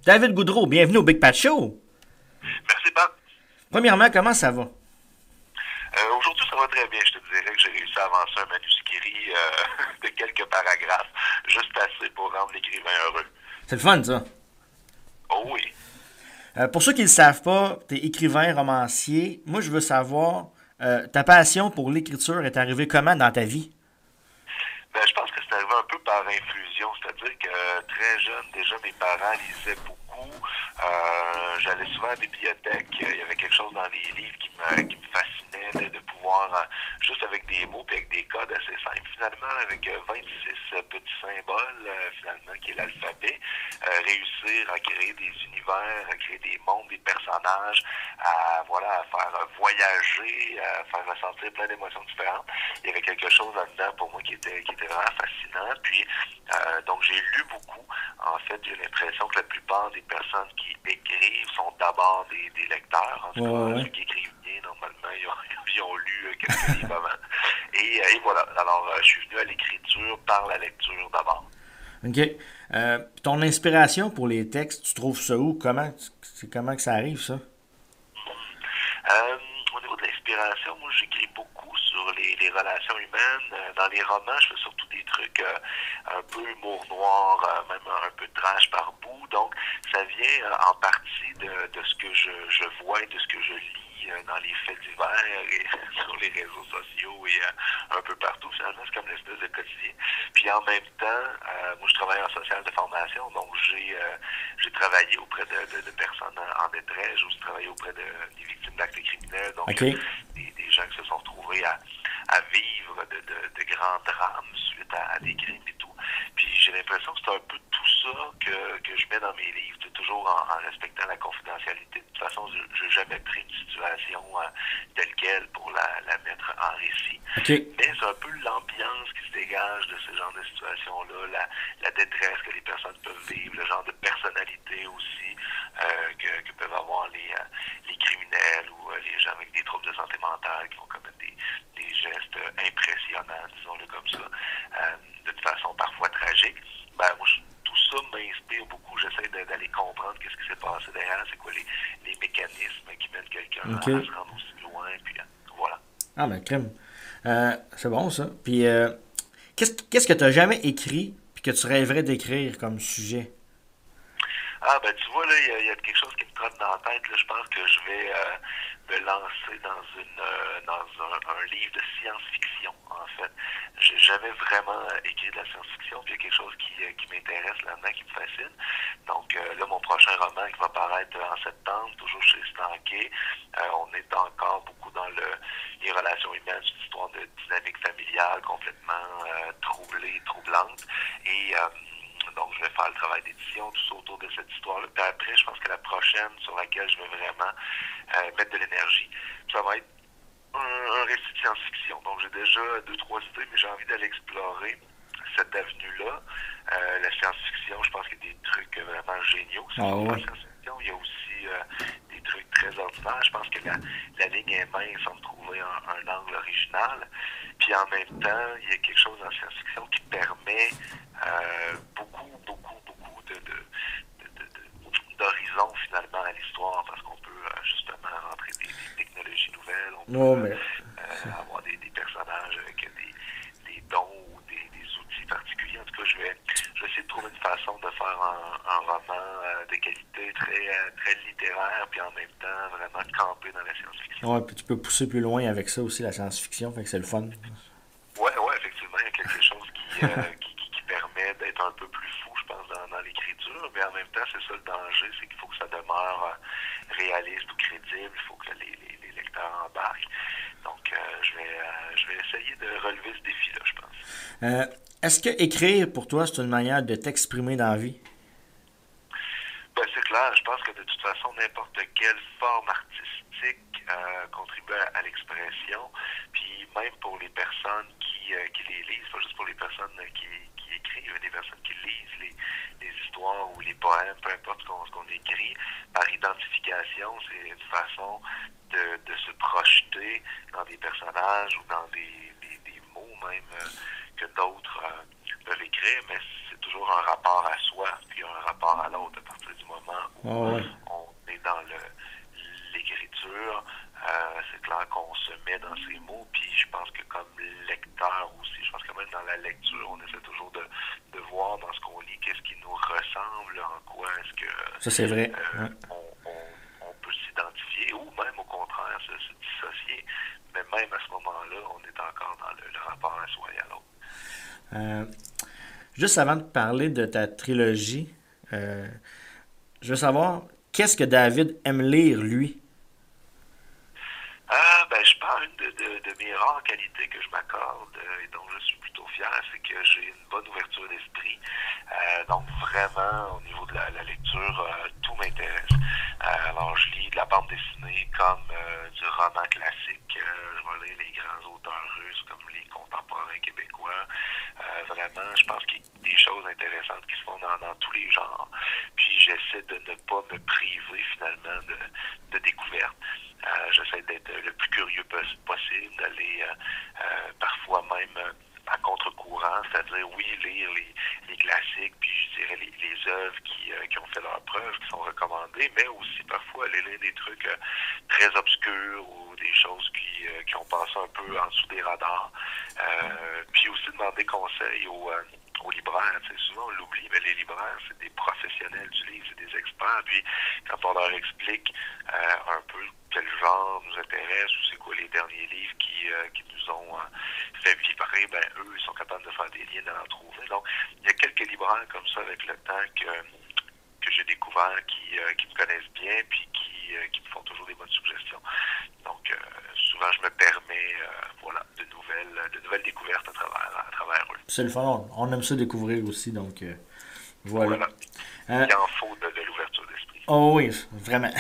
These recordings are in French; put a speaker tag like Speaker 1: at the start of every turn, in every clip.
Speaker 1: David Goudreau, bienvenue au Big Pat Show.
Speaker 2: Merci, Pat.
Speaker 1: Premièrement, comment ça va?
Speaker 2: Aujourd'hui, ça va très bien. Je te dirais que j'ai réussi à avancer un manuscrit de quelques paragraphes, juste assez pour rendre l'écrivain heureux.
Speaker 1: C'est le fun, ça.
Speaker 2: Oh oui.
Speaker 1: Pour ceux qui ne le savent pas, tu es écrivain, romancier. Moi, je veux savoir, ta passion pour l'écriture est arrivée comment dans ta vie?
Speaker 2: Ben, je pense que c'est arrivé un peu par infusion, c'est-à-dire que très jeune, déjà, mes parents lisaient beaucoup. J'allais souvent à la bibliothèque. Il y avait quelque chose dans les livres qui me fascinait de pouvoir, juste avec des mots et avec des codes assez simples, finalement, avec 26 petits symboles, finalement, qui est l'alphabet, réussir à créer des univers, à créer des mondes, des personnages, à faire voyager, à faire ressentir plein d'émotions différentes. Il y avait quelque chose là-dedans pour moi qui était vraiment fascinant. Puis, donc, j'ai lu beaucoup. En fait, j'ai l'impression que la plupart des personnes qui écrivent sont d'abord des lecteurs. En tout
Speaker 1: Ouais,
Speaker 2: cas,
Speaker 1: ouais.
Speaker 2: ceux qui écrivent bien, normalement, ils ont lu quelques livres avant. Et voilà. Alors, je suis venu à l'écriture par la lecture d'abord.
Speaker 1: OK. Ton inspiration pour les textes, tu trouves ça où? Comment que ça arrive, ça?
Speaker 2: Euh, Au niveau de l'inspiration, moi j'écris beaucoup sur les relations humaines. Dans les romans, je fais surtout des trucs un peu humour noir, même un peu trash par bout. Donc, ça vient en partie de ce que je vois et de ce que je lis dans les faits divers et sur les réseaux sociaux et un peu partout. Finalement, c'est comme l'espèce de quotidien. Puis en même temps, moi je travaille en social de formation, donc j'ai travaillé auprès de personnes en détresse, j'ai aussi travaillé auprès des victimes d'actes criminels, donc
Speaker 1: OK.
Speaker 2: des gens qui se sont retrouvés à vivre de grands drames suite à des crimes et tout. Puis j'ai l'impression que c'est un peu tout ça que je mets dans mes livres, toujours en respectant la confidentialité. De toute façon, je n'ai jamais pris une situation telle quelle pour la mettre en récit.
Speaker 1: OK.
Speaker 2: Mais c'est un peu l'ambiance qui se dégage de ce genre de situation-là, la détresse que les personnes peuvent vivre, le genre de personnalité aussi que peuvent avoir les criminels ou les gens avec des troubles de santé mentale qui vont commettre des gestes impressionnants, disons-le comme ça, de façon parfois tragique. Ben, moi, tout ça m'inspire beaucoup. J'essaie d'aller comprendre qu'est-ce qui s'est passé derrière, c'est quoi les mécanismes qui mènent quelqu'un à
Speaker 1: OK.
Speaker 2: se rendre aussi loin, puis voilà.
Speaker 1: Ah, ben, crème. C'est bon, ça. Puis, qu'est-ce que tu n'as jamais écrit puis que tu rêverais d'écrire comme sujet?
Speaker 2: Ah, ben tu vois, là, il y a quelque chose qui me trotte dans la tête. Là. Je pense que je vais me lancer dans un livre de science-fiction, en fait. J'ai jamais vraiment écrit de la science-fiction, puis il y a quelque chose qui m'intéresse là-dedans, qui me fascine. Donc là, mon prochain roman qui va paraître en septembre, toujours chez Stanquet, on est encore beaucoup dans les relations humaines, c'est une histoire de dynamique familiale complètement troublée, troublante. Et donc, je vais faire le travail d'édition, tout ça autour de cette histoire-là. Puis après, je pense que la prochaine sur laquelle je vais vraiment mettre de l'énergie, ça va être un récit de science-fiction. Donc, j'ai déjà deux, trois idées, mais j'ai envie d'aller explorer cette avenue-là. La science-fiction, je pense qu'il y a des trucs vraiment géniaux. C'est
Speaker 1: Ah
Speaker 2: pour la
Speaker 1: ouais.
Speaker 2: science-fiction. Il y a aussi des trucs très ordinaires. Je pense que la ligne est mince entre trouver un angle original. Puis en même temps, il y a quelque chose en science-fiction qui permet beaucoup, beaucoup, beaucoup d'horizons finalement à l'histoire parce qu'on peut justement rentrer des technologies nouvelles, on peut
Speaker 1: Non, mais.
Speaker 2: avoir des personnages avec des dons ou des outils particuliers. En tout cas, je vais essayer de trouver une façon de faire un roman de qualité très littéraire, puis en même temps vraiment camper dans la science-fiction.
Speaker 1: Ouais, puis tu peux pousser plus loin avec ça aussi, la science-fiction, fait que c'est le fun.
Speaker 2: Ouais, effectivement, il y a quelque chose qui permet d'être un peu plus fou, je pense, dans l'écriture, mais en même temps, c'est ça le danger, c'est qu'il faut que ça demeure réaliste ou crédible, il faut que les lecteurs embarquent. Donc, je vais essayer de relever ce défi-là, je pense.
Speaker 1: Euh, Est-ce que écrire pour toi, c'est une manière de t'exprimer dans la vie?
Speaker 2: Ben, c'est clair, je pense que de toute façon, n'importe quelle forme artistique contribue à l'expression. Puis même pour les personnes qui les lisent, pas juste pour les personnes qui écrivent, mais des personnes qui lisent les histoires ou les poèmes, peu importe ce qu'on écrit, par identification, c'est une façon de se projeter dans des personnages ou dans des mots même que d'autres peuvent écrire, mais c'est c'est toujours un rapport à soi, puis un rapport à l'autre à partir du moment où
Speaker 1: Oh, ouais.
Speaker 2: on est dans l'écriture. C'est clair qu'on se met dans ces mots, puis je pense que comme lecteur aussi, je pense que même dans la lecture, on essaie toujours de voir dans ce qu'on lit qu'est-ce qui nous ressemble, en quoi est-ce que
Speaker 1: Ça, c'est vrai. Ouais.
Speaker 2: on peut s'identifier ou même au contraire se dissocier. Mais même à ce moment-là, on est encore dans le rapport à soi et à l'autre.
Speaker 1: Euh, Juste avant de parler de ta trilogie, je veux savoir, qu'est-ce que David aime lire, lui?
Speaker 2: Ben, je pense une de mes rares qualités que je m'accorde et dont je suis plutôt fier, c'est que j'ai une bonne ouverture d'esprit. Donc vraiment, au niveau de la lecture, tout m'intéresse. Alors je lis de la bande dessinée comme du roman classique. Je vais lire les grands auteurs russes comme les contemporains québécois. Vraiment, je pense qu'il y a des choses intéressantes qui se font dans tous les genres. Puis j'essaie de ne pas me priver finalement de découvertes. J'essaie d'être le plus curieux possible, d'aller parfois même à contre-courant, c'est-à-dire oui, lire les classiques, puis je dirais les œuvres qui ont fait leurs preuves, qui sont recommandées, mais aussi parfois aller lire des trucs très obscurs ou des choses qui ont passé un peu en dessous des radars. Puis aussi demander conseil aux libraires. Tu sais, souvent on l'oublie, mais les libraires, c'est des professionnels du livre, c'est des experts. Puis quand on leur explique un peu quel genre nous intéresse ou c'est quoi les derniers livres qui nous ont fait vibrer, ben eux, ils sont capables de faire des liens, d'en trouver. Donc, il y a quelques libraires comme ça avec le temps que j'ai découvert qui me connaissent bien puis qui me font toujours des bonnes suggestions. Donc, souvent, je me permets voilà, de nouvelles découvertes à travers eux.
Speaker 1: C'est le fun. On aime ça découvrir aussi, donc voilà.
Speaker 2: Voilà. Il en faut de l'ouverture d'esprit.
Speaker 1: Oh oui, vraiment.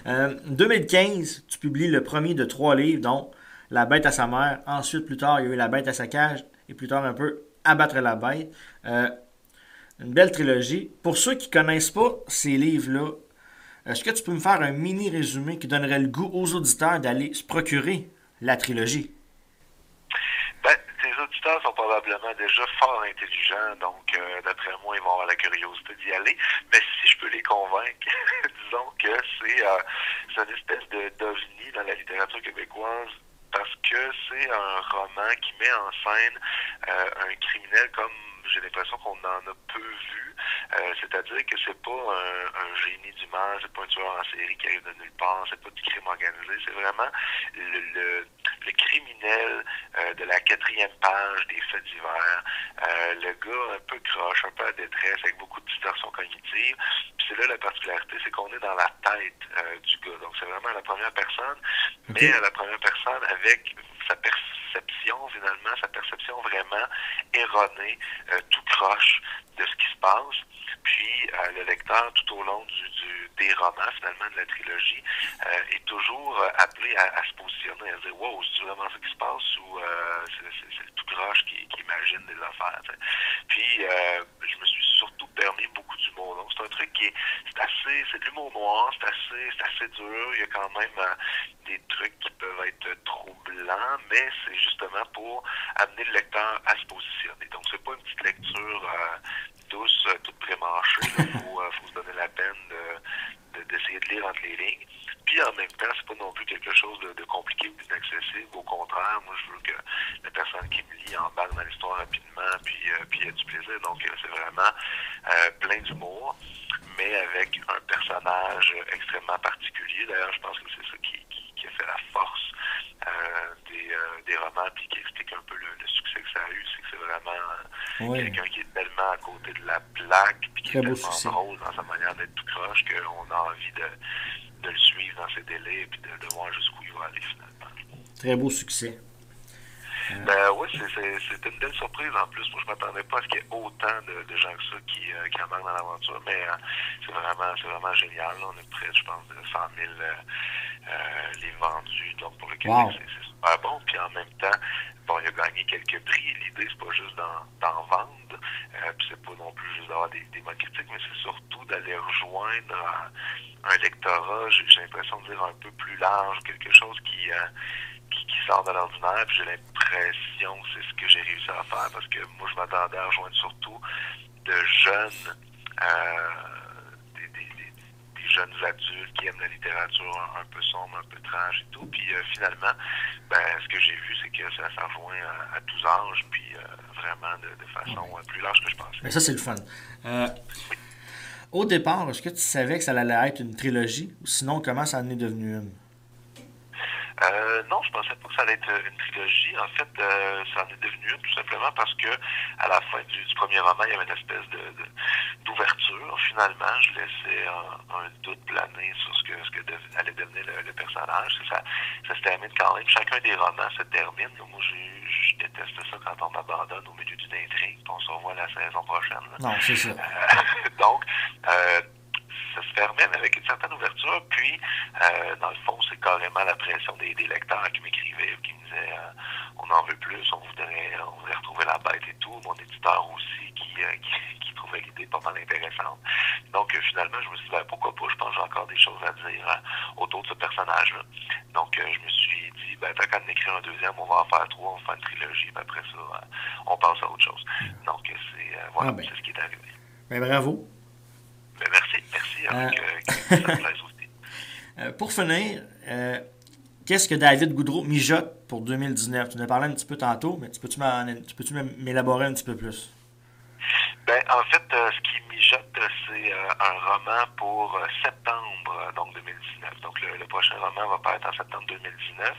Speaker 1: 2015, tu publies le premier de 3 livres, dont La bête à sa mère. Ensuite, plus tard, il y a eu La bête à sa cage. Et plus tard, un peu Abattre la bête. Une belle trilogie. Pour ceux qui connaissent pas ces livres-là, est-ce que tu peux me faire un mini résumé qui donnerait le goût aux auditeurs d'aller se procurer la trilogie?
Speaker 2: Ben, tes auditeurs sont probablement déjà fort intelligents, donc d'après moi, ils vont avoir la curiosité d'y aller. Mais si je peux les convaincre, disons que c'est une espèce d'ovni dans la littérature québécoise parce que c'est un roman qui met en scène un criminel comme j'ai l'impression qu'on en a peu vu. C'est-à-dire que c'est pas un génie du mal, c'est pas un tueur en série qui arrive de nulle part, c'est pas du crime organisé, c'est vraiment le criminel de la 4e page des faits divers. Le gars un peu croche, un peu à détresse, avec beaucoup de distorsion cognitive. Puis c'est là la particularité, c'est qu'on est dans la tête du gars. Donc c'est vraiment à la première personne, mais à la première personne avec sa perception, finalement, sa perception vraiment erronée, tout croche de ce qui se passe. Puis le lecteur, tout au long des romans, finalement, de la trilogie, est toujours appelé à se positionner, à se dire « Wow, c'est vraiment ça qui se passe » ou c'est le tout croche qui imagine des affaires. T'sais. Puis je me suis surtout permis beaucoup d'humour. Donc c'est un truc c'est de l'humour noir, c'est assez dur. Il y a quand même des trucs qui peuvent être troublants, mais c'est justement pour amener le lecteur à se positionner. Donc c'est pas une petite lecture douce, toute prémâchée. Il faut se donner la peine d'essayer de lire entre les lignes. Puis en même temps, c'est pas non plus quelque chose de compliqué ou d'inaccessible. Au contraire, moi je veux que la personne qui me lit embarque dans l'histoire rapidement, puis ait du plaisir. Donc c'est vraiment plein d'humour, mais avec un personnage extrêmement particulier. D'ailleurs, je pense que c'est ça qui a fait la force des romans, puis qui explique un peu le succès que ça a eu. C'est que c'est vraiment quelqu'un qui est tellement à côté de la plaque, puis qui est tellement drôle dans sa manière d'être tout croche qu'on a envie de le suivre dans ses délais, puis de voir jusqu'où il va aller finalement.
Speaker 1: Très beau succès.
Speaker 2: Ben oui, c'était une belle surprise en plus. Moi, je m'attendais pas à ce qu'il y ait autant de gens que ça qui embarquent dans l'aventure, mais c'est vraiment génial. Là. On est près, je pense, de 100 000 livres vendus. Donc pour le Québec, c'est super bon. Puis en même temps, bon, il a gagné quelques prix. L'idée, c'est pas juste d'en vendre, puis c'est pas non plus juste d'avoir des bonnes critiques, mais c'est surtout d'aller rejoindre un lectorat, j'ai l'impression de dire un peu plus large, quelque chose qui qui sort de l'ordinaire. Puis j'ai l'impression que c'est ce que j'ai réussi à faire, parce que moi, je m'attendais à rejoindre surtout de jeunes, des jeunes adultes qui aiment la littérature un peu sombre, un peu tranche et tout. Puis finalement, ce que j'ai vu, c'est que ça rejoint à tous âges, puis vraiment de façon plus large que je pensais.
Speaker 1: Mais ça, c'est le fun. Au départ, est-ce que tu savais que ça allait être une trilogie? Ou sinon, comment ça en est devenu une?
Speaker 2: Non, je pensais pas que ça allait être une trilogie. En fait, ça en est devenu une tout simplement parce que à la fin du premier roman, il y avait une espèce d'ouverture. Finalement, je laissais un doute planer sur ce que allait devenir le personnage. Ça se termine quand même. Chacun des romans se termine. Moi, je déteste ça quand on m'abandonne au milieu d'une intrigue. On se revoit la saison prochaine.
Speaker 1: Non, c'est ça.
Speaker 2: Donc, ça se termine avec une certaine ouverture, puis dans le fond, c'est carrément la pression des lecteurs qui m'écrivaient, qui me disaient on en veut plus, on voudrait retrouver la bête et tout. Mon éditeur aussi qui trouvait l'idée pas mal intéressante. Donc finalement, je me suis dit pourquoi pas, je pense que j'ai encore des choses à dire autour de ce personnage-là. Donc je me suis dit, tant qu'à en écrire un deuxième, on va en faire trois, on va faire une trilogie, puis après ça, on passe à autre chose. Donc c'est ce qui est arrivé.
Speaker 1: Bravo.
Speaker 2: Merci. Ça me plaise aussi.
Speaker 1: Pour finir, qu'est-ce que David Goudreau mijote pour 2019? Tu en as parlé un petit peu tantôt, mais tu peux-tu m'élaborer un petit peu plus?
Speaker 2: En fait, ce qui mijote, c'est un roman pour septembre, donc 2019. Donc, le prochain roman va paraître en septembre 2019.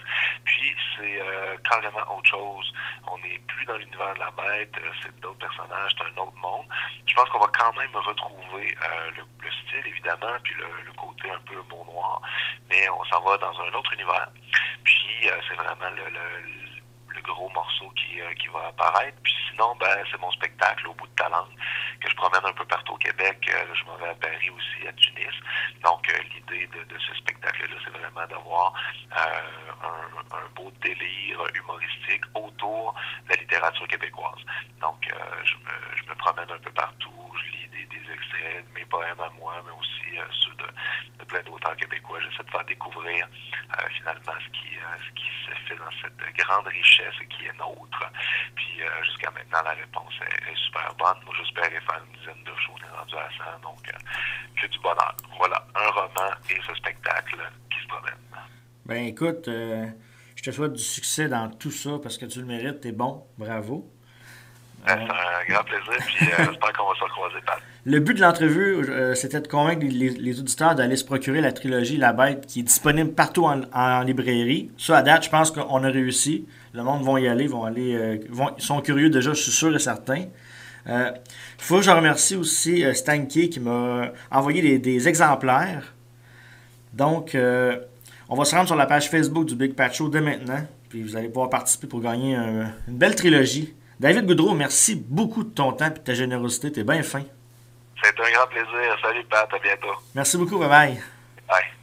Speaker 2: Puis, c'est carrément autre chose. On n'est plus dans l'univers de la bête, c'est d'autres personnages, c'est un autre monde. Je pense qu'on va quand même retrouver le style, évidemment, puis le côté un peu humour noir, mais on s'en va dans un autre univers. Puis, c'est vraiment le gros morceau qui va apparaître. Puis sinon, c'est mon spectacle au bout de ta langue, que je promène un peu partout au Québec. Je m'en vais à Paris aussi, à Tunis. Donc, l'idée de ce spectacle-là, c'est vraiment d'avoir un beau délire humoristique autour de la littérature québécoise. Donc, je me promène un peu partout. Je lis des extraits de mes poèmes à moi, mais aussi ceux de plein d'auteurs québécois. J'essaie de faire découvrir finalement ce qui se fait dans cette grande richesse qui est nôtre. Puis jusqu'à maintenant, la réponse est super bonne. Moi, j'espérais faire une dizaine de shows, on est rendu à 100, donc que du bonheur. Voilà, un roman et ce spectacle qui se promène.
Speaker 1: Écoute, je te souhaite du succès dans tout ça parce que tu le mérites, t'es bon, bravo.
Speaker 2: C'est un grand plaisir, puis j'espère qu'on va se recroiser, Pat.
Speaker 1: Le but de l'entrevue, c'était de convaincre les auditeurs d'aller se procurer la trilogie La Bête qui est disponible partout en librairie. Ça, à date, je pense qu'on a réussi. Le monde va y aller, ils sont curieux déjà, je suis sûr et certain. Faut que je remercie aussi Stanky qui m'a envoyé des exemplaires. Donc, on va se rendre sur la page Facebook du Big Pat Show dès maintenant. Puis vous allez pouvoir participer pour gagner une belle trilogie. David Goudreau, merci beaucoup de ton temps et de ta générosité. T'es bien fin.
Speaker 2: C'est un grand plaisir. Salut, Pat. À bientôt.
Speaker 1: Merci beaucoup. Bye bye.
Speaker 2: Bye.